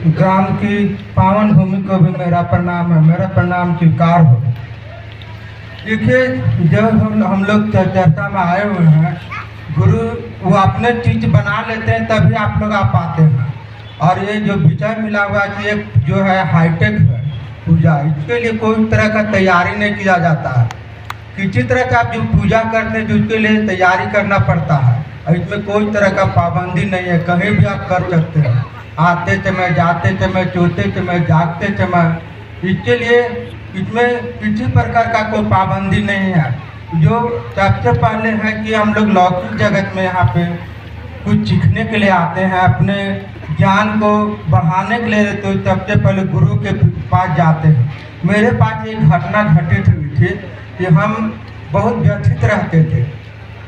ग्राम की पावन भूमि को भी मेरा प्रणाम है, मेरा प्रणाम स्वीकार हो। देखिए, जब हम लोग चर्चा में आए हुए हैं, गुरु वो अपने चीज बना लेते हैं तभी आप लोग आ पाते हैं। और ये जो विषय मिला हुआ कि एक जो है हाईटेक है पूजा, इसके लिए कोई तरह का तैयारी नहीं किया जाता है। किसी तरह का आप जो पूजा करते हैं, उसके लिए तैयारी करना पड़ता है और इसमें कोई तरह का पाबंदी नहीं है, कहीं भी आप कर सकते हैं, आते समय, जाते समय, सोते समय, जागते समय। इसके लिए इसमें किसी प्रकार का कोई पाबंदी नहीं है। जो सबसे पहले है कि हम लोग लौकिक जगत में यहाँ पे कुछ सीखने के लिए आते हैं, अपने ज्ञान को बढ़ाने के लिए, तो सबसे पहले गुरु के पास जाते हैं। मेरे पास एक घटना घटित हुई थी कि हम बहुत व्यथित रहते थे,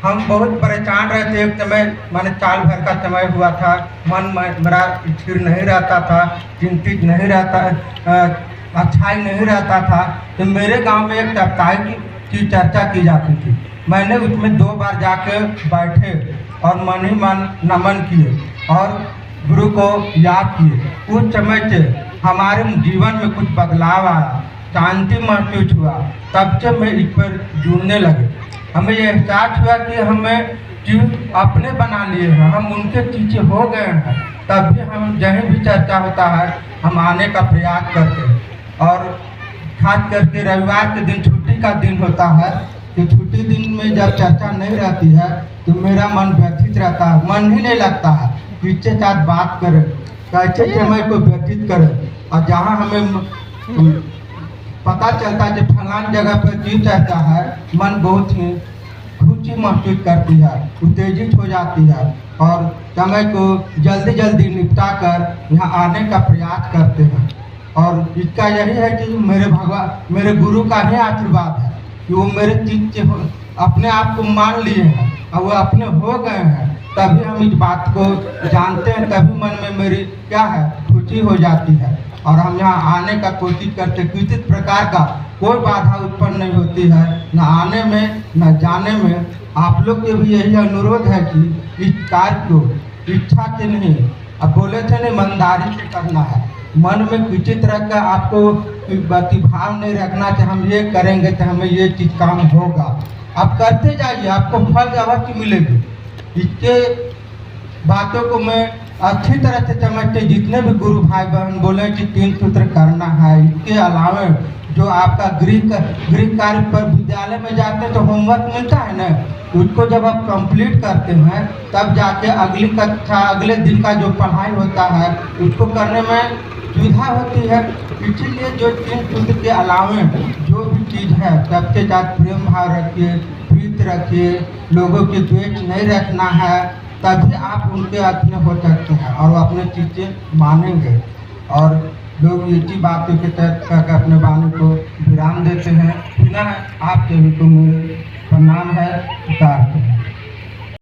हम बहुत परेशान रहते। एक समय माने साल भर का समय हुआ था, मन मेरा स्थिर नहीं रहता था, चिंतित नहीं रहता, अच्छाई नहीं रहता था। तो मेरे गांव में एक साप्ताहिक की चर्चा की जाती थी। मैंने उसमें 2 बार जाके बैठे और मन ही मन नमन किए और गुरु को याद किए। उस समय से हमारे जीवन में कुछ बदलाव आया, शांति महसूस हुआ। तब से मैं इस पर जुड़ने लगे। हमें यह एहसास हुआ कि हमें चीज अपने बना लिए हैं, हम उनके पीछे हो गए हैं। तब भी हम जहीं भी चर्चा होता है हम आने का प्रयास करते हैं। और खास करके रविवार के दिन छुट्टी का दिन होता है, तो छुट्टी दिन में जब चर्चा नहीं रहती है तो मेरा मन व्यथित रहता है, मन ही नहीं लगता है किसके साथ बात करें, कैसे समय को व्यतीत करें। और जहाँ हमें पता चलता है कि फलान जगह पर जीव रहता है, मन बहुत ही खुशी महसूस करती है, उत्तेजित हो जाती है और समय को जल्दी जल्दी निपटा कर यहाँ आने का प्रयास करते हैं। और इसका यही है कि मेरे भगवान, मेरे गुरु का ही आशीर्वाद है कि वो मेरे चित्त अपने आप को मान लिए हैं और वो अपने हो गए हैं। तभी हम इस बात को जानते हैं, तभी मन में मेरी क्या है, खुशी हो जाती है और हम यहाँ आने का कोशिश करते। किसी प्रकार का कोई बाधा उत्पन्न नहीं होती है, न आने में न जाने में। आप लोग के भी यही अनुरोध है कि इस कार्य को इच्छा से नहीं, अब बोले थे नहीं, ईमानदारी से करना है। मन में किसी तरह का आपको प्रतिभाव नहीं रखना कि हम ये करेंगे तो हमें ये चीज़ काम होगा। आप करते जाइए, आपको फल अवश्य मिलेगी। इसके बातों को मैं अच्छी तरह से समझते, जितने भी गुरु भाई बहन बोले कि 3 सूत्र करना है, इसके अलावा जो आपका गृह कार्य पर विद्यालय में जाते तो होमवर्क मिलता है ना, उसको जब आप कंप्लीट करते हैं तब जाके अगली कक्षा, अगले दिन का जो पढ़ाई होता है उसको करने में सुविधा होती है। इसीलिए जो 3 सूत्र के अलावा जो भी चीज़ है सबके साथ प्रेम भाव रखिए, प्रीत रखिए, लोगों के द्वेष नहीं रखना है, तभी आप उनके अपने हो सकते हैं और वो अपने चीज़ें मानेंगे। और लोग इसी बातों के तहत अपने वाणी को विराम देते हैं। पुनः आप सभी को मेरे प्रणाम